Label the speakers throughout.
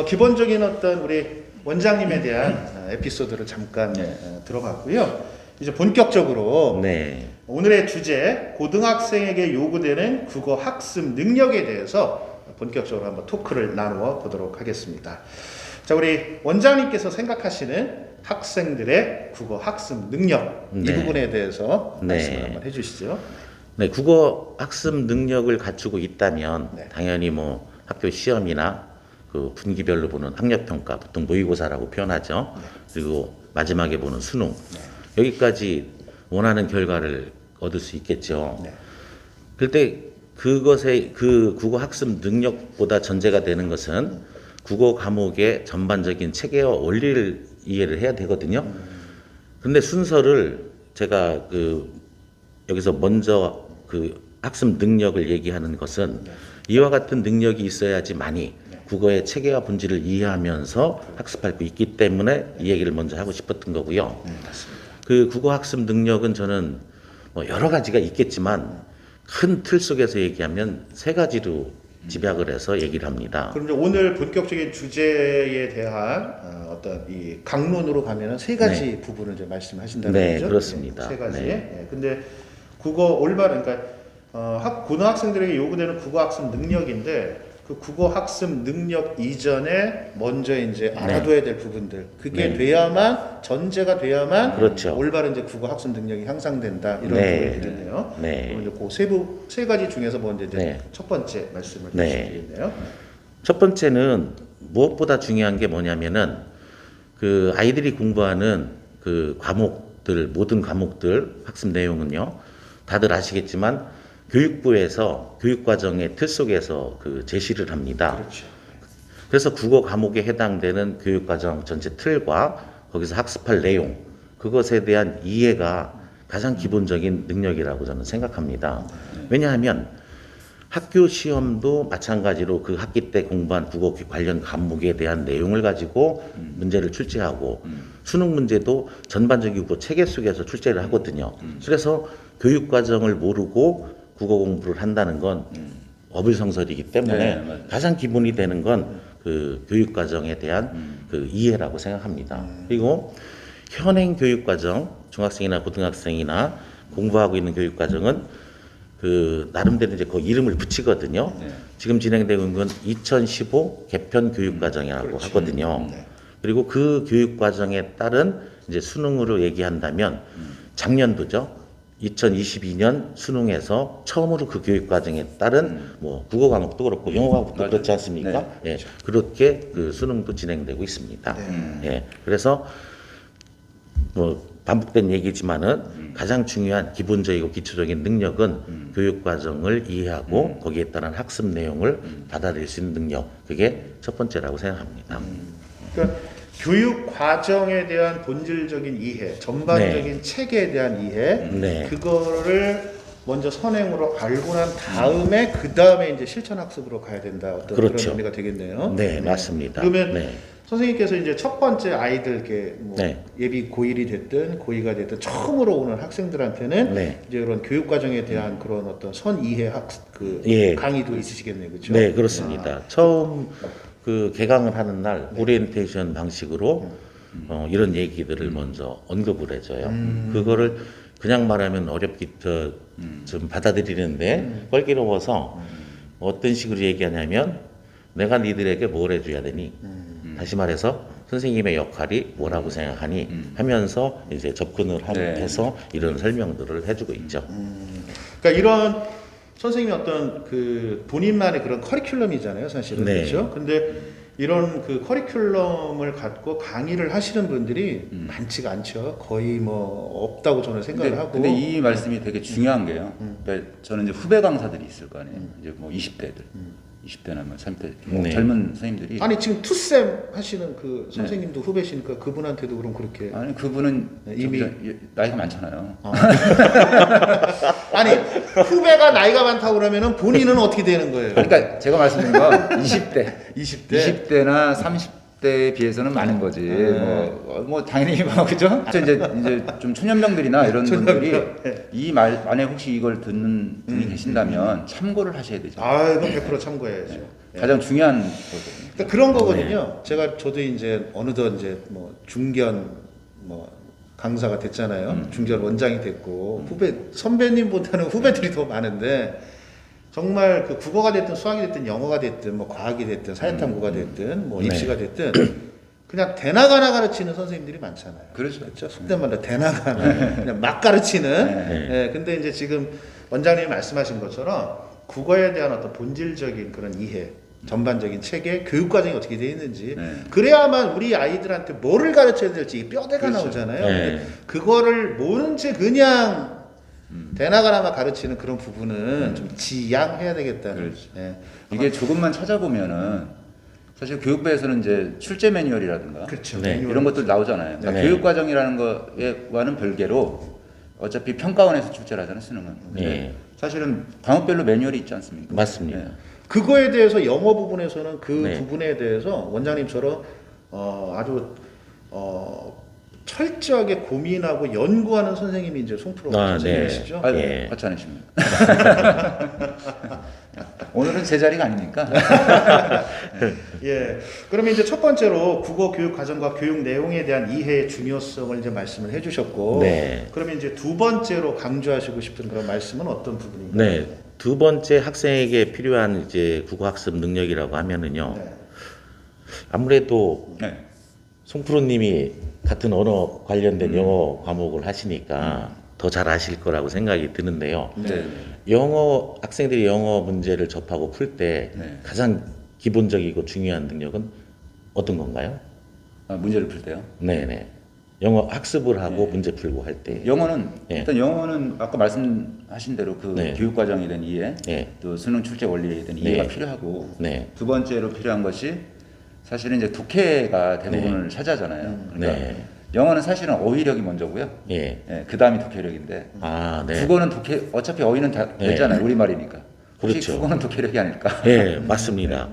Speaker 1: 기본적인 어떤 우리 원장님에 대한 에피소드를 잠깐 들어봤고요. 이제 본격적으로 오늘의 주제, 고등학생에게 요구되는 국어 학습 능력에 대해서 본격적으로 한번 토크를 나누어 보도록 하겠습니다. 자, 우리 원장님께서 생각하시는 학생들의 국어 학습 능력, 이 부분에 대해서 말씀을 한번 해주시죠.
Speaker 2: 네, 국어 학습 능력을 갖추고 있다면 당연히 뭐 학교 시험이나 그 분기별로 보는 학력평가, 보통 모의고사라고 표현하죠. 그리고 마지막에 보는 수능, 여기까지 원하는 결과를 얻을 수 있겠죠. 그때 그것의 그 국어 학습 능력보다 전제가 되는 것은 국어 과목의 전반적인 체계와 원리를 이해를 해야 되거든요. 근데 순서를 제가 여기서 먼저 그 학습 능력을 얘기하는 것은 이와 같은 능력이 있어야지만이 국어의 체계와 본질을 이해하면서 학습할 수 있기 때문에 이 얘기를 먼저 하고 싶었던 거고요. 그 국어 학습 능력은 저는 뭐 여러 가지가 있겠지만 큰 틀 속에서 얘기하면 세 가지로 집약을 해서 얘기를 합니다.
Speaker 1: 그럼 이제 오늘 본격적인 주제에 대한 어떤 이 강론으로 가면은 세 가지 부분을 이제 말씀하신다는 거죠?
Speaker 2: 그렇습니다.
Speaker 1: 세 가지. 근데 국어 올바른, 그러니까 고등학생들에게 요구되는 국어 학습 능력인데 그 국어 학습 능력 이전에 먼저 이제 알아둬야 될 부분들, 그게 돼야만, 전제가 돼야만 올바른 이제 국어 학습 능력이 향상된다, 이런 부분이 되네요. 그럼 이제 그 세 가지 중에서 먼저 이제 첫 번째 말씀을 해주시겠네요.
Speaker 2: 첫 번째는 무엇보다 중요한 게 뭐냐면은 그 아이들이 공부하는 그 과목들, 모든 과목들 학습 내용은요, 다들 아시겠지만 교육부에서 교육과정의 틀 속에서 그 제시를 합니다. 그래서 국어 과목에 해당되는 교육과정 전체 틀과 거기서 학습할 내용, 그것에 대한 이해가 가장 기본적인 능력이라고 저는 생각합니다. 왜냐하면 학교 시험도 마찬가지로 그 학기 때 공부한 국어 관련 과목에 대한 내용을 가지고 문제를 출제하고 수능 문제도 전반적인 국어 체계 속에서 출제를 하거든요. 그래서 교육과정을 모르고 국어 공부를 한다는 건 어불성설이기 때문에 가장 기본이 되는 건 그 교육과정에 대한 그 이해라고 생각합니다. 그리고 현행 교육과정, 중학생이나 고등학생이나 공부하고 있는 교육과정은 그 나름대로 이제 그 이름을 붙이거든요. 지금 진행되고 있는 건 2015 개편 교육과정이라고 하거든요. 그리고 그 교육과정에 따른 이제 수능으로 얘기한다면 작년도죠. 2022년 수능에서 처음으로 그 교육과정에 따른 뭐 국어 과목도 그렇고 영어 과목도 그렇지 않습니까? 그렇게 그 수능도 진행되고 있습니다. 그래서 뭐 반복된 얘기지만은 가장 중요한 기본적이고 기초적인 능력은 교육과정을 이해하고 거기에 따른 학습 내용을 받아들일 수 있는 능력, 그게 첫 번째라고 생각합니다.
Speaker 1: 그러니까 교육 과정에 대한 본질적인 이해, 전반적인 체계에 대한 이해, 그거를 먼저 선행으로 알고 난 다음에 그 다음에 이제 실천 학습으로 가야 된다. 어떤 그런 의미가 되겠네요.
Speaker 2: 맞습니다.
Speaker 1: 그러면 선생님께서 이제 첫 번째 아이들께 뭐 예비 고1이 됐든 고2가 됐든 처음으로 오는 학생들한테는 이제 이런 교육 과정에 대한 그런 어떤 선 이해 학습 강의도 있으시겠네요, 그렇죠?
Speaker 2: 네, 그렇습니다. 처음 그 개강을 하는 날 오리엔테이션 방식으로 이런 얘기들을 먼저 언급을 해줘요. 그거를 그냥 말하면 어렵기 좀 받아들이는데 껄끄러워서 어떤 식으로 얘기하냐면 내가 니들에게 뭘 해줘야 되니? 다시 말해서 선생님의 역할이 뭐라고 생각하니? 하면서 이제 접근을 해서 이런 설명들을 해주고 있죠.
Speaker 1: 그러니까 이런 선생님이 어떤 그 본인만의 그런 커리큘럼이잖아요, 사실은. 그렇죠? 근데 이런 그 커리큘럼을 갖고 강의를 하시는 분들이 많지가 않죠. 거의 뭐 없다고 저는 생각을 하고.
Speaker 3: 근데 이 말씀이 되게 중요한 게요. 그러니까 저는 이제 후배 강사들이 있을 거 아니에요. 이제 뭐 20대들. 20대나 뭐 30대
Speaker 2: 네.
Speaker 3: 젊은 선생님들이
Speaker 1: 아니 지금 투쌤 하시는 그 선생님도 후배시니까 그분한테도 그럼 그렇게
Speaker 3: 아니 그분은
Speaker 1: 이미
Speaker 3: 나이가 많잖아요.
Speaker 1: 아니 후배가 나이가 많다고 그러면은 본인은 어떻게 되는 거예요?
Speaker 3: 그러니까 제가 말씀드린 건 20대,
Speaker 1: 20대?
Speaker 3: 20대나 30대에 비해서는 많은 거지. 뭐 당연히 뭐 그죠? 이제 좀 초년병들이나 이런 분들이 이 말 만에 혹시 이걸 듣는 분이 계신다면 참고를 하셔야 되죠.
Speaker 1: 아, 이건 100% 참고해야죠.
Speaker 3: 가장 중요한 거거든요.
Speaker 1: 그러니까 그런 거거든요. 저도 이제 어느덧 이제 뭐 중견 뭐 강사가 됐잖아요. 중견 원장이 됐고 선배님보다는 후배들이 더 많은데 정말 그 국어가 됐든 수학이 됐든 영어가 됐든 뭐 과학이 됐든 사회탐구가 됐든 뭐 입시가 됐든 그냥 대나가나 가르치는 선생님들이 많잖아요.
Speaker 3: 그렇죠.
Speaker 1: 속된 말로 대나가나 그냥 막 가르치는. 예, 근데 이제 지금 원장님이 말씀하신 것처럼 국어에 대한 어떤 본질적인 그런 이해, 전반적인 체계, 교육 과정이 어떻게 되어 있는지 그래야만 우리 아이들한테 뭐를 가르쳐야 될지 뼈대가 나오잖아요. 근데 그거를 모른 채 그냥 대나가나만 가르치는 그런 부분은 좀 지양해야 되겠다는.
Speaker 3: 그렇죠.
Speaker 1: 예.
Speaker 3: 이게 조금만 찾아보면은 사실 교육부에서는 이제 출제 매뉴얼이라든가
Speaker 1: 그렇죠.
Speaker 2: 네.
Speaker 3: 이런 것들 나오잖아요. 그러니까
Speaker 2: 네.
Speaker 3: 교육 과정이라는 거와는 별개로 어차피 평가원에서 출제를 하잖아요, 수능은.
Speaker 2: 네.
Speaker 3: 사실은 과목별로 매뉴얼이 있지 않습니까?
Speaker 2: 맞습니다.
Speaker 3: 네.
Speaker 1: 그거에 대해서 영어 부분에서는 그
Speaker 2: 네.
Speaker 1: 부분에 대해서 원장님처럼 아주 철저하게 고민하고 연구하는 선생님이 이제 송프로 선생님이시죠.
Speaker 3: 아,
Speaker 2: 예.
Speaker 3: 과찬이십니다. 오늘은 제 자리가 아니니까.
Speaker 1: 예. 그러면 이제 첫 번째로 국어 교육 과정과 교육 내용에 대한 이해의 중요성을 이제 말씀을 해주셨고,
Speaker 2: 네.
Speaker 1: 그러면 이제 두 번째로 강조하시고 싶은 그런 말씀은 어떤 부분인가요?
Speaker 2: 네. 두 번째 학생에게 필요한 이제 국어 학습 능력이라고 하면은요.
Speaker 1: 네.
Speaker 2: 아무래도
Speaker 3: 네.
Speaker 2: 송프로님이 같은 언어 관련된 영어 과목을 하시니까 더 잘 아실 거라고 생각이 드는데요.
Speaker 3: 네.
Speaker 2: 영어 학생들이 영어 문제를 접하고 풀 때
Speaker 3: 네.
Speaker 2: 가장 기본적이고 중요한 능력은 어떤 건가요?
Speaker 3: 아, 문제를 풀 때요.
Speaker 2: 네네. 영어 학습을 하고 문제 풀고 할 때.
Speaker 3: 영어는
Speaker 2: 네.
Speaker 3: 일단 영어는 아까 말씀하신 대로 그
Speaker 2: 네.
Speaker 3: 교육 과정에 대한 이해,
Speaker 2: 네.
Speaker 3: 또 수능 출제 원리에 대한 이해가 필요하고
Speaker 2: 네.
Speaker 3: 두 번째로 필요한 것이 사실은 이제 독해가 대부분을 차지하잖아요. 그러니까
Speaker 2: 네.
Speaker 3: 영어는 사실은 어휘력이 먼저고요.
Speaker 2: 예.
Speaker 3: 예, 그 다음이 독해력인데
Speaker 2: 아, 네.
Speaker 3: 국어는 독해 어차피 어휘는 다
Speaker 2: 네.
Speaker 3: 되잖아요. 우리말이니까. 혹시
Speaker 2: 그렇죠.
Speaker 3: 국어는 독해력이 아닐까?
Speaker 2: 예, 맞습니다.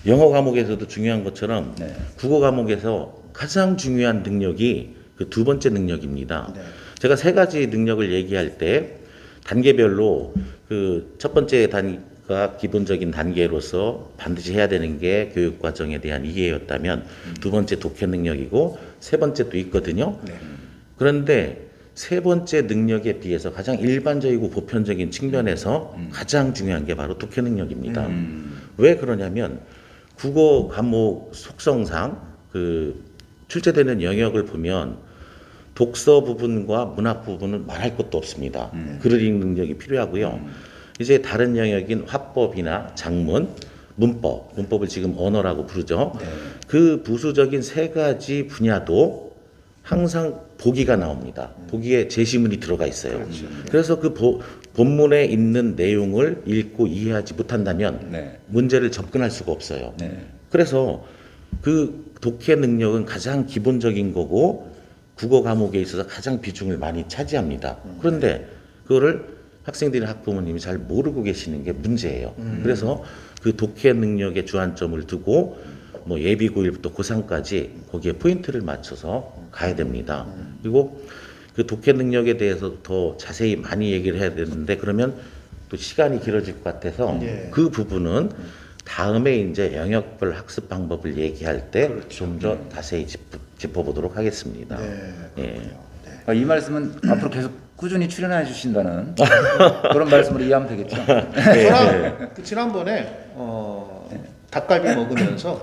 Speaker 2: 영어 과목에서도 중요한 것처럼
Speaker 3: 네.
Speaker 2: 국어 과목에서 가장 중요한 능력이 그 두 번째 능력입니다.
Speaker 1: 네.
Speaker 2: 제가 세 가지 능력을 얘기할 때 단계별로 그 첫 번째 단계가 기본적인 단계로서 반드시 해야 되는 게 교육 과정에 대한 이해였다면 두 번째 독해 능력이고 세 번째 또 있거든요.
Speaker 1: 네.
Speaker 2: 그런데 세 번째 능력에 비해서 가장 일반적이고 보편적인 측면에서 가장 중요한 게 바로 독해 능력입니다. 왜 그러냐면 국어 과목 속성상 그 출제되는 영역을 보면 독서 부분과 문학 부분은 말할 것도 없습니다. 글을 읽는 능력이 필요하고요. 이제 다른 영역인 화법이나 작문, 문법을 지금 언어라고 부르죠. 그 부수적인 세 가지 분야도 항상 보기가 나옵니다. 보기에 제시문이 들어가 있어요. 그래서 그 본문에 있는 내용을 읽고 이해하지 못한다면
Speaker 3: 네.
Speaker 2: 문제를 접근할 수가 없어요.
Speaker 3: 네.
Speaker 2: 그래서 그 독해 능력은 가장 기본적인 거고 국어 과목에 있어서 가장 비중을 많이 차지합니다. 그런데 그거를 학생들이나 학부모님이 잘 모르고 계시는 게 문제예요. 그래서 그 독해 능력에 주안점을 두고 뭐 예비 고1부터 고3까지 거기에 포인트를 맞춰서 가야 됩니다. 그리고 그 독해 능력에 대해서 더 자세히 많이 얘기를 해야 되는데 그러면 또 시간이 길어질 것 같아서 그 부분은 다음에 이제 영역별 학습 방법을 얘기할 때 좀 더 자세히 짚어보도록 하겠습니다.
Speaker 1: 네.
Speaker 2: 예.
Speaker 3: 이 말씀은 앞으로 계속 꾸준히 출연해 주신다는 그런 말씀으로 이해하면 되겠죠.
Speaker 1: 저랑 그 지난번에 닭갈비 먹으면서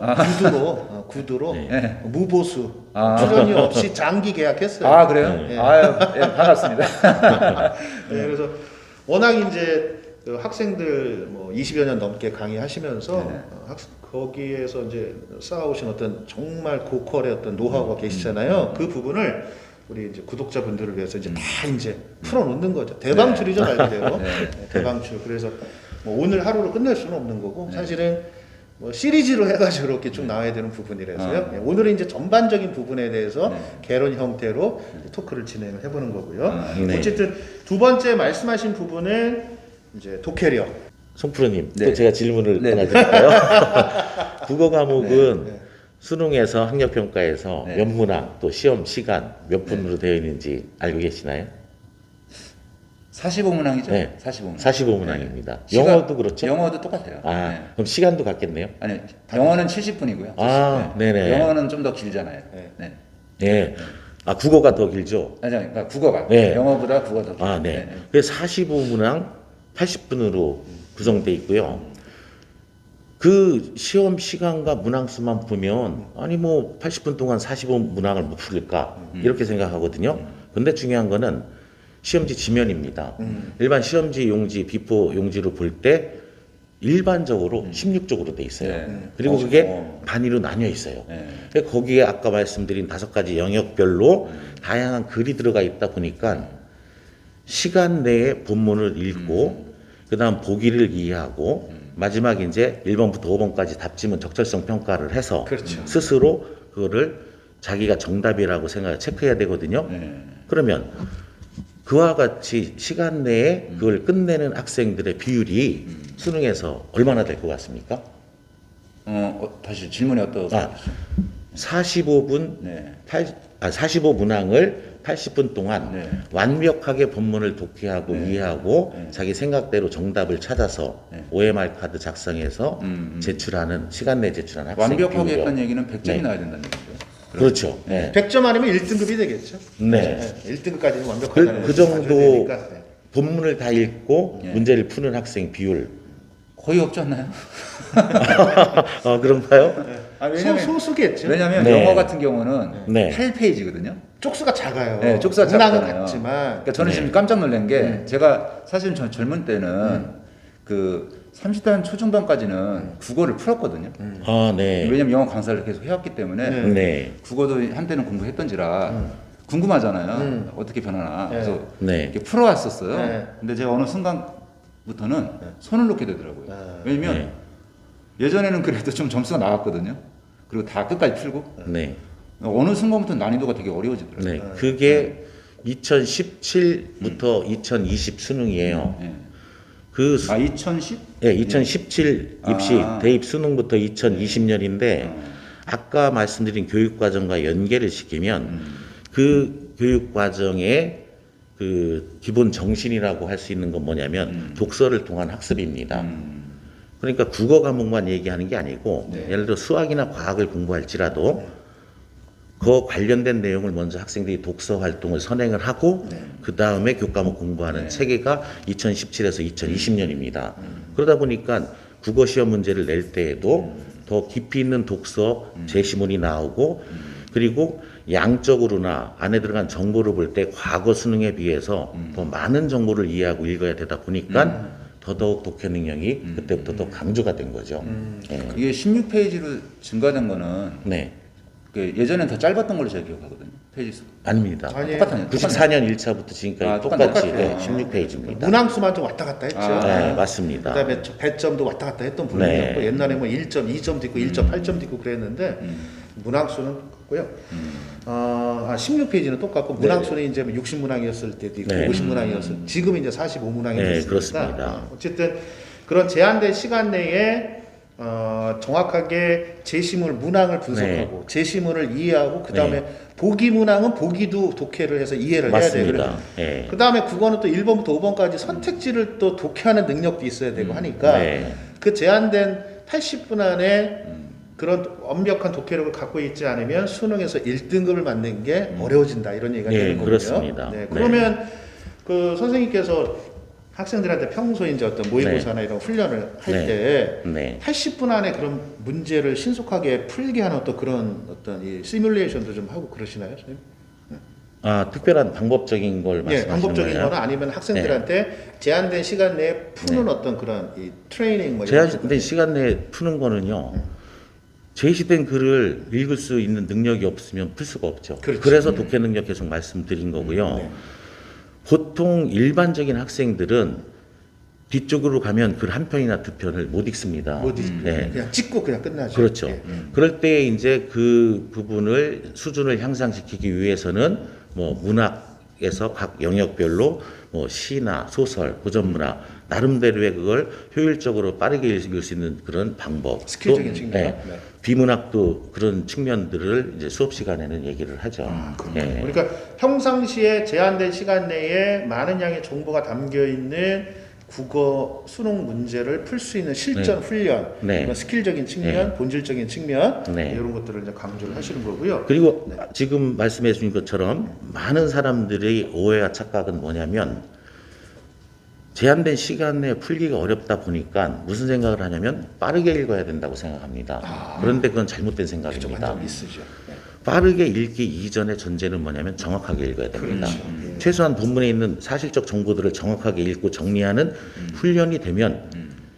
Speaker 1: 구두로 무보수 출연료 없이 장기 계약했어요.
Speaker 3: 아 그래요?
Speaker 1: 예.
Speaker 3: 아유, 예, 반갑습니다.
Speaker 1: 네, 그래서 워낙 이제 그 학생들 뭐 20여 년 넘게 강의하시면서 거기에서 이제 쌓아오신 어떤 정말 고퀄의 어떤 노하우가 계시잖아요. 그 부분을 우리 이제 구독자분들을 위해서 이제 다 이제 풀어놓는 거죠. 대방출이죠, 말 그대로. 대방출. 그래서 뭐 오늘 하루로 끝낼 수는 없는 거고 사실은 뭐 시리즈로 해가지고 이렇게 쭉 나와야 되는 부분이라서요. 오늘은 이제 전반적인 부분에 대해서 개론 형태로 토크를 진행을 해보는 거고요. 어쨌든 두 번째 말씀하신 부분은 이제 독해력.
Speaker 2: 송프로님, 또 제가 질문을 하나 드릴까요? 국어 과목은 수능에서 학력평가에서 몇 문항 또 시험 시간 몇 분으로 되어 있는지 알고 계시나요?
Speaker 3: 45문항이죠?
Speaker 2: 네.
Speaker 3: 45문항.
Speaker 2: 45문항입니다. 영어도 그렇죠?
Speaker 3: 영어도 똑같아요.
Speaker 2: 그럼 시간도 같겠네요?
Speaker 3: 아니, 영어는 70분이고요.
Speaker 2: 네네.
Speaker 3: 영어는 좀 더 길잖아요.
Speaker 2: 네. 국어가 더 길죠?
Speaker 3: 아니, 그러니까 국어가.
Speaker 2: 네.
Speaker 3: 영어보다 국어가 더 길죠.
Speaker 2: 네. 그래서 45문항 80분으로 구성되어 있고요. 그 시험 시간과 문항수만 보면 아니 뭐 80분 동안 45문항을 못 풀릴까 이렇게 생각하거든요. 근데 중요한 거는 시험지 지면입니다. 일반 시험지 용지, 비포 용지로 볼 때 일반적으로 16쪽으로 돼 있어요. 그리고 그게 단위로 나뉘어 있어요. 거기에 아까 말씀드린 5가지 영역별로 다양한 글이 들어가 있다 보니까 시간 내에 본문을 읽고 그다음 보기를 이해하고 마지막에 이제 1번부터 5번까지 답지문 적절성 평가를 해서
Speaker 1: 그렇죠.
Speaker 2: 스스로 그거를 자기가 정답이라고 체크해야 되거든요. 그러면 그와 같이 시간 내에 그걸 끝내는 학생들의 비율이 수능에서 얼마나 될 것 같습니까?
Speaker 3: 다시 질문이 어떠세요?
Speaker 2: 45분, 45문항을 80분 동안 완벽하게 본문을 독해하고 이해하고 자기 생각대로 정답을 찾아서 OMR 카드 작성해서 제출하는 시간 내에 제출하는 학생
Speaker 3: 완벽하게
Speaker 2: 비율이요.
Speaker 3: 했다는 얘기는 100점이 나야 된다는 얘기죠.
Speaker 2: 그렇죠.
Speaker 1: 100점 아니면 1등급이 되겠죠.
Speaker 2: 네.
Speaker 1: 1등급까지는 완벽하다는
Speaker 2: 그 정도 본문을 다 읽고 문제를 푸는 학생 비율
Speaker 3: 거의 없지 않나요?
Speaker 2: 그런가요?
Speaker 1: 소수겠죠.
Speaker 3: 왜냐하면 영어 같은 경우는 8페이지거든요.
Speaker 1: 쪽수가 작아요.
Speaker 3: 네, 쪽수가
Speaker 1: 문항은
Speaker 3: 작잖아요.
Speaker 1: 같지만.
Speaker 3: 그러니까 저는 지금 깜짝 놀란 게 제가 사실 젊은 때는 그 30대 초중반까지는 국어를 풀었거든요. 왜냐면 영어 강사를 계속 해왔기 때문에 국어도 한때는 공부했던지라 궁금하잖아요. 어떻게 변하나. 그래서 이렇게 풀어왔었어요. 근데 제가 어느 순간부터는 손을 놓게 되더라고요. 왜냐면 예전에는 그래도 좀 점수가 나왔거든요. 그리고 다 끝까지 풀고. 어느 순간부터 난이도가 되게 어려워지더라고요.
Speaker 2: 그게 2017부터 2020 수능이에요.
Speaker 3: 2010?
Speaker 2: 네, 2017 입시 대입 수능부터 2020년인데 아까 말씀드린 교육 과정과 연계를 시키면 그 교육 과정의 그 기본 정신이라고 할 수 있는 건 뭐냐면 독서를 통한 학습입니다. 그러니까 국어 과목만 얘기하는 게 아니고 예를 들어 수학이나 과학을 공부할지라도 그 관련된 내용을 먼저 학생들이 독서 활동을 선행을 하고 그 다음에 교과목 공부하는 체계가 2017에서 2020년입니다. 그러다 보니까 국어 시험 문제를 낼 때에도 더 깊이 있는 독서 제시문이 나오고 그리고 양적으로나 안에 들어간 정보를 볼 때 과거 수능에 비해서 더 많은 정보를 이해하고 읽어야 되다 보니까 더더욱 독해 능력이 그때부터 더 강조가 된 거죠.
Speaker 3: 이게 16페이지로 증가된 거는 예전엔 더 짧았던 걸로 제가 기억하거든요. 페이지 수.
Speaker 2: 아닙니다.
Speaker 3: 똑같아요.
Speaker 2: 94년 1차부터 지금까지 똑같이 16페이지입니다.
Speaker 1: 문항수만 좀 왔다 갔다 했죠.
Speaker 2: 네, 맞습니다.
Speaker 1: 그다음에 배점도 왔다 갔다 했던 분이었고 옛날에 뭐 1점, 2점도 있고 1.8점도 있고 그랬는데 문항수는 똑같고요. 16페이지는 똑같고 문항수는 이제 60문항이었을 때도 있고 50문항이었을 지금 이제 45문항이 됐으니까
Speaker 2: 그렇습니다.
Speaker 1: 어쨌든 그런 제한된 시간 내에 정확하게 제시물 문항을 분석하고 제시문을 이해하고 그 다음에 보기 문항은 보기도 독해를 해서 이해를
Speaker 2: 맞습니다.
Speaker 1: 해야 되고 그 다음에 국어는 또 1번부터 5번까지 선택지를 또 독해하는 능력도 있어야 되고 하니까 그 제한된 80분 안에 그런 완벽한 독해력을 갖고 있지 않으면 수능에서 1등급을 받는 게 어려워진다 이런 얘기가 되는 거고요.
Speaker 2: 그렇습니다.
Speaker 1: 그러면 그 선생님께서 학생들한테 평소에 이제 어떤 모의고사나 이런 훈련을 할 때 80분 안에 그런 문제를 신속하게 풀게 하는 어떤 그런 어떤 이 시뮬레이션도 좀 하고 그러시나요, 선생님?
Speaker 2: 특별한 방법적인 걸 말씀하시는
Speaker 1: 방법적인
Speaker 2: 거예요?
Speaker 1: 거나 아니면 학생들한테 제한된 시간 내에 푸는 어떤 그런 이 트레이닝 뭐 이런
Speaker 2: 제한된 시간 내에 푸는 거는요. 제시된 글을 읽을 수 있는 능력이 없으면 풀 수가 없죠. 그래서 독해 능력 계속 말씀드린 거고요. 보통 일반적인 학생들은 뒤쪽으로 가면 글 한 편이나 두 편을 못 읽습니다.
Speaker 1: 못 읽-
Speaker 2: 네.
Speaker 1: 그냥 찍고 그냥 끝나죠.
Speaker 2: 그렇죠.
Speaker 1: 예.
Speaker 2: 그럴 때 이제 그 부분을 수준을 향상시키기 위해서는 뭐 문학에서 각 영역별로 뭐 시나 소설, 고전 문학 나름대로의 그걸 효율적으로 빠르게 읽을 수 있는 그런 방법.
Speaker 1: 스킬적인
Speaker 2: 또,
Speaker 1: 측면.
Speaker 2: 예,
Speaker 1: 네.
Speaker 2: 비문학도 그런 측면들을 이제 수업 시간에는 얘기를 하죠. 예.
Speaker 1: 그러니까 평상시에 제한된 시간 내에 많은 양의 정보가 담겨 있는 국어 수능 문제를 풀 수 있는 실전 훈련,
Speaker 2: 네.
Speaker 1: 그런 스킬적인 측면, 본질적인 측면
Speaker 2: 네.
Speaker 1: 이런 것들을 이제 강조를 하시는 거고요.
Speaker 2: 그리고 지금 말씀해 주신 것처럼 많은 사람들의 오해와 착각은 뭐냐면 제한된 시간 내에 풀기가 어렵다 보니까 무슨 생각을 하냐면 빠르게 읽어야 된다고 생각합니다. 그런데 그건 잘못된
Speaker 1: 그쪽
Speaker 2: 생각입니다.
Speaker 1: 한점 있으죠. 네.
Speaker 2: 빠르게 읽기 이전의 전제는 뭐냐면 정확하게 읽어야 됩니다.
Speaker 1: 그렇죠.
Speaker 2: 최소한 본문에 있는 사실적 정보들을 정확하게 읽고 정리하는 훈련이 되면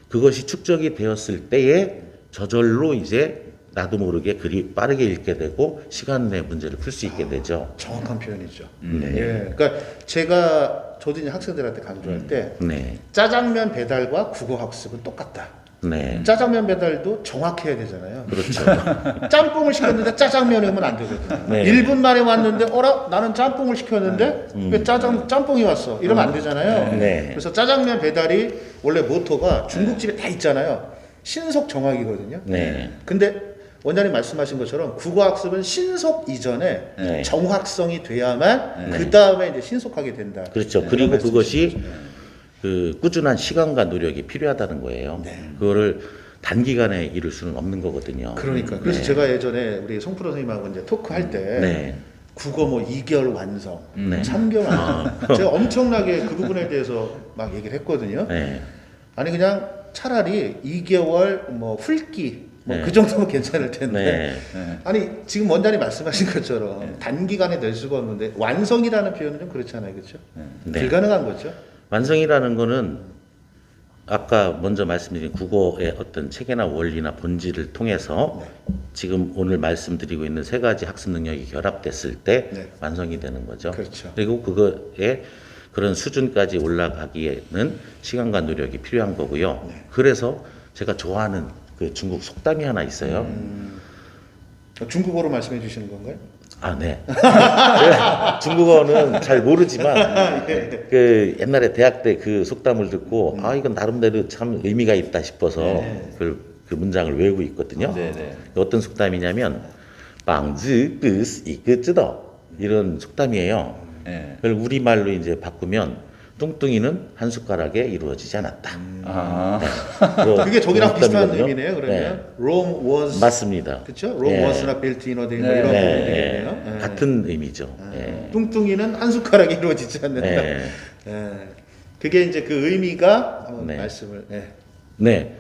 Speaker 2: 그것이 축적이 되었을 때에 저절로 이제 나도 모르게 글이 빠르게 읽게 되고 시간 내 문제를 풀 수 있게 되죠.
Speaker 1: 정확한 표현이죠.
Speaker 2: 네.
Speaker 1: 예. 그러니까 저도 이제 학생들한테 강조할 때
Speaker 2: 네.
Speaker 1: 짜장면 배달과 국어 학습은 똑같다.
Speaker 2: 네.
Speaker 1: 짜장면 배달도 정확해야 되잖아요.
Speaker 2: 그렇죠.
Speaker 1: 짬뽕을 시켰는데 짜장면이 오면 안 되거든요.
Speaker 2: 네.
Speaker 1: 1분 만에 왔는데 어라 나는 짬뽕을 시켰는데 왜 짬뽕이 왔어? 이러면 안 되잖아요.
Speaker 2: 네.
Speaker 1: 그래서 짜장면 배달이 원래 모토가 중국집에 다 있잖아요. 신속 정확이거든요.
Speaker 2: 네.
Speaker 1: 근데 원장님 말씀하신 것처럼 국어학습은 신속 이전에
Speaker 2: 네.
Speaker 1: 정확성이 돼야만 그 다음에 이제 신속하게 된다.
Speaker 2: 그렇죠.
Speaker 1: 네,
Speaker 2: 그리고
Speaker 1: 그런
Speaker 2: 그것이
Speaker 1: 말씀이시죠.
Speaker 2: 그 꾸준한 시간과 노력이 필요하다는 거예요. 그거를 단기간에 이룰 수는 없는 거거든요.
Speaker 1: 그러니까 그래서 제가 예전에 우리 송프로 선생님하고 이제 토크 할 때
Speaker 2: 네.
Speaker 1: 국어 뭐 2개월 완성,
Speaker 2: 네.
Speaker 1: 3개월 완성. 제가 엄청나게 그 부분에 대해서 막 얘기를 했거든요.
Speaker 2: 네.
Speaker 1: 아니 그냥 차라리 2개월 뭐 훑기 뭐
Speaker 2: 네.
Speaker 1: 그 정도면 괜찮을 텐데.
Speaker 2: 네.
Speaker 1: 아니 지금 원장님 말씀하신 것처럼 단기간에 낼 수가 없는데 완성이라는 표현은 좀 그렇잖아요, 그렇죠?
Speaker 2: 네.
Speaker 1: 불가능한 거죠.
Speaker 2: 완성이라는 거는 아까 먼저 말씀드린 국어의 어떤 체계나 원리나 본질을 통해서 지금 오늘 말씀드리고 있는 세 가지 학습 능력이 결합됐을 때
Speaker 1: 네.
Speaker 2: 완성이 되는 거죠.
Speaker 1: 그렇죠.
Speaker 2: 그리고 그거에 그런 수준까지 올라가기에는 시간과 노력이 필요한 거고요. 그래서 제가 좋아하는 그 중국 속담이 하나 있어요.
Speaker 1: 중국어로 말씀해 주시는 건가요?
Speaker 2: 아, 네. 중국어는 잘 모르지만 그 옛날에 대학 때 그 속담을 듣고 아 이건 나름대로 참 의미가 있다 싶어서 그 문장을 외우고 있거든요.
Speaker 3: 네.
Speaker 2: 어떤 속담이냐면 빵즈 끄스 이끄쯔더 이런 속담이에요.
Speaker 3: 네.
Speaker 2: 그걸 우리말로 이제 바꾸면 뚱뚱이는 한 숟가락에 이루어지지 않았다.
Speaker 3: 아.
Speaker 1: 그게 저기랑 비슷한
Speaker 2: 속담이거든요.
Speaker 1: 의미네요. 그러면
Speaker 2: 네.
Speaker 1: Rome was
Speaker 2: 맞습니다.
Speaker 1: 그렇죠? Rome
Speaker 2: 예.
Speaker 1: was not built in a day.
Speaker 3: 네.
Speaker 1: 뭐 이런
Speaker 2: 네,
Speaker 1: 부분이네요.
Speaker 2: 네.
Speaker 1: 예.
Speaker 2: 같은 의미죠. 예.
Speaker 1: 뚱뚱이는 한 숟가락에 이루어지지 않는다.
Speaker 2: 네.
Speaker 1: 예. 그게 이제 그 의미가 한번
Speaker 2: 네.
Speaker 1: 말씀을. 예.
Speaker 2: 네.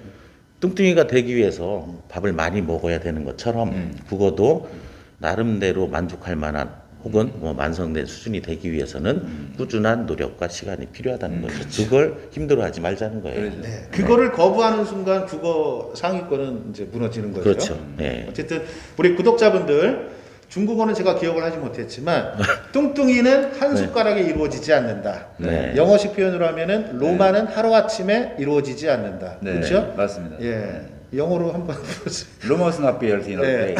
Speaker 2: 뚱뚱이가 되기 위해서 밥을 많이 먹어야 되는 것처럼 국어도 나름대로 만족할 만한 혹은 뭐 완성된 수준이 되기 위해서는 꾸준한 노력과 시간이 필요하다는 거죠. 그걸 힘들어하지 말자는 거예요.
Speaker 1: 네. 그거를 거부하는 순간 국어 상위권은 이제 무너지는 거죠.
Speaker 2: 그렇죠. 네.
Speaker 1: 어쨌든 우리 구독자분들 중국어는 제가 기억을 하지 못했지만 뚱뚱이는 한 숟가락에 이루어지지 않는다.
Speaker 2: 네.
Speaker 1: 영어식 표현으로 하면은 로마는 하루아침에 이루어지지 않는다.
Speaker 3: 네.
Speaker 1: 그렇죠?
Speaker 3: 맞습니다.
Speaker 1: 예. 영어로 한번 보세요.
Speaker 3: Rumors not built in a
Speaker 1: 네.
Speaker 3: day.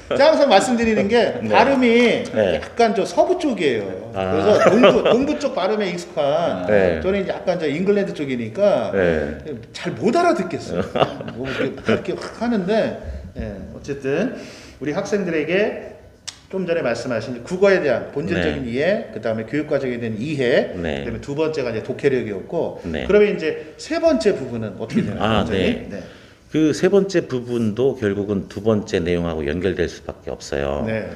Speaker 1: 제가 항상 말씀드리는 게 발음이
Speaker 2: 네.
Speaker 1: 약간 저 서부 쪽이에요. 그래서 동부 쪽 발음에 익숙한
Speaker 2: 네.
Speaker 1: 저는 약간 저 잉글랜드 쪽이니까
Speaker 2: 네.
Speaker 1: 잘 못 알아듣겠어요. 뭐 이렇게 확 하는데 어쨌든 우리 학생들에게 좀 전에 말씀하신 국어에 대한 본질적인 이해, 그 다음에 교육 과정에 대한 이해,
Speaker 2: 네.
Speaker 1: 그다음에 두 번째가 이제 독해력이었고,
Speaker 2: 네.
Speaker 1: 그러면 이제 세 번째 부분은 어떻게 되나요?
Speaker 2: 아,
Speaker 1: 원장님?
Speaker 2: 네. 그 세 번째 부분도 결국은 두 번째 내용하고 연결될 수밖에 없어요.
Speaker 1: 네.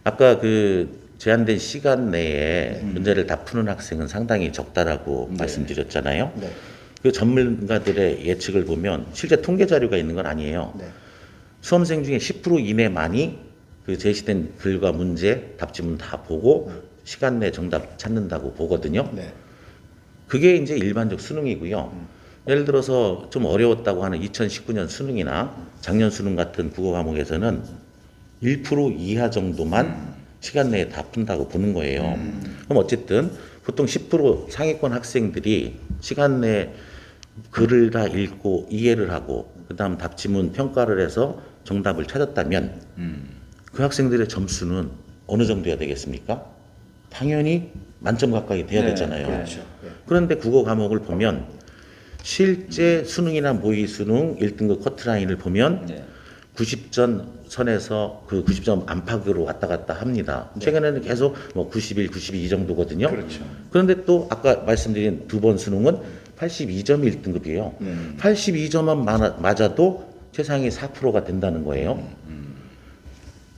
Speaker 2: 아까 그 제한된 시간 내에 문제를 다 푸는 학생은 상당히 적다라고 말씀드렸잖아요.
Speaker 1: 네.
Speaker 2: 그 전문가들의 예측을 보면 실제 통계 자료가 있는 건 아니에요.
Speaker 1: 네.
Speaker 2: 수험생 중에 10% 이내만이 그 제시된 글과 문제, 답지문 다 보고 시간 내 정답 찾는다고 보거든요.
Speaker 1: 네.
Speaker 2: 그게 이제 일반적 수능이고요. 예를 들어서 좀 어려웠다고 하는 2019년 수능이나 작년 수능 같은 국어 과목에서는 1% 이하 정도만 시간 내에 다 푼다고 보는 거예요. 그럼 어쨌든 보통 10% 상위권 학생들이 시간 내에 글을 다 읽고 이해를 하고 그다음 답지문 평가를 해서 정답을 찾았다면 그 학생들의 점수는 어느 정도야 되겠습니까? 당연히 만점 가까이 돼야
Speaker 3: 네,
Speaker 2: 되잖아요.
Speaker 1: 그렇죠. 네.
Speaker 2: 그런데 국어 과목을 보면 실제 수능이나 모의 수능 1등급 커트라인을 보면
Speaker 3: 네.
Speaker 2: 90점 선에서 그 90점 안팎으로 왔다 갔다 합니다. 최근에는 계속 뭐 91, 92 이 정도거든요.
Speaker 1: 그렇죠.
Speaker 2: 그런데 또 아까 말씀드린 두 번 수능은 82점이 1등급이에요. 82점만 맞아도 최상위 4%가 된다는 거예요.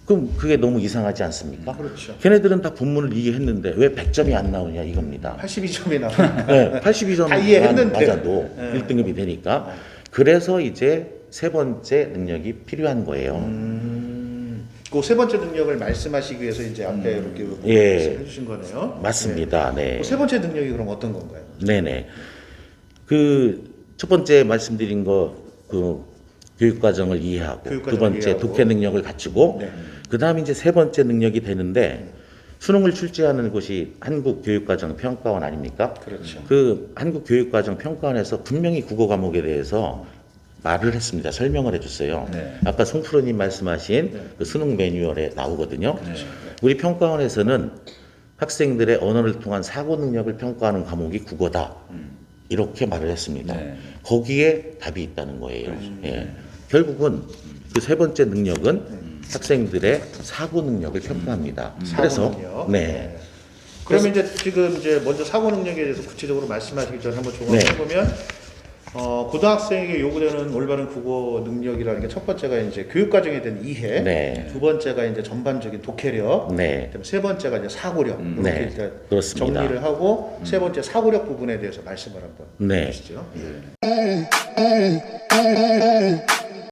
Speaker 2: 그럼 그게 너무 이상하지 않습니까?
Speaker 1: 그렇죠.
Speaker 2: 걔네들은 다 본문을 이해했는데 왜 100점이 안 나오냐 이겁니다.
Speaker 1: 82점이 나오니까.
Speaker 2: 네, 82점
Speaker 1: 다 이해했는데.
Speaker 2: 맞아도 1등급이 되니까 그래서 이제 세 번째 능력이 필요한 거예요.
Speaker 1: 그 세 번째 능력을 말씀하시기 위해서 이제 앞에 이렇게
Speaker 2: 예.
Speaker 1: 말씀해 주신 거네요.
Speaker 2: 맞습니다. 네.
Speaker 1: 그세 번째 능력이 그럼 어떤 건가요?
Speaker 2: 네네. 그 첫 번째 말씀드린 거 그 교육 과정을 이해하고 두
Speaker 1: 교육과정을
Speaker 2: 번째
Speaker 1: 이해하고.
Speaker 2: 독해 능력을 갖추고
Speaker 1: 네.
Speaker 2: 그다음에 이제 세 번째 능력이 되는데 수능을 출제하는 곳이 한국교육과정평가원 아닙니까?
Speaker 1: 그렇죠.
Speaker 2: 그 한국교육과정평가원에서 분명히 국어 과목에 대해서 말을 했습니다. 설명을 해줬어요.
Speaker 3: 네.
Speaker 2: 아까 송프로님 말씀하신 그 수능 매뉴얼에 나오거든요. 우리 평가원에서는 학생들의 언어를 통한 사고 능력을 평가하는 과목이 국어다. 이렇게 말을 했습니다.
Speaker 3: 네.
Speaker 2: 거기에 답이 있다는 거예요. 예. 결국은 그 세 번째 능력은 학생들의 사고 능력을 평가합니다. 그래서
Speaker 1: 사고 능력.
Speaker 2: 네.
Speaker 1: 그러면 이제 지금 이제 먼저 사고 능력에 대해서 구체적으로 말씀하시기 전에 한번 종합해
Speaker 2: 네.
Speaker 1: 보면 고등학생에게 요구되는 올바른 국어 능력이라는 게 첫 번째가 이제 교육 과정에 대한 이해,
Speaker 2: 네.
Speaker 1: 두 번째가 이제 전반적인 독해력,
Speaker 2: 네.
Speaker 1: 그다음에 세 번째가 이제 사고력 이렇게
Speaker 2: 네.
Speaker 1: 일단
Speaker 2: 그렇습니다.
Speaker 1: 정리를 하고 세 번째 사고력 부분에 대해서 말씀을 한번
Speaker 2: 네.
Speaker 1: 해주시죠.
Speaker 2: 네.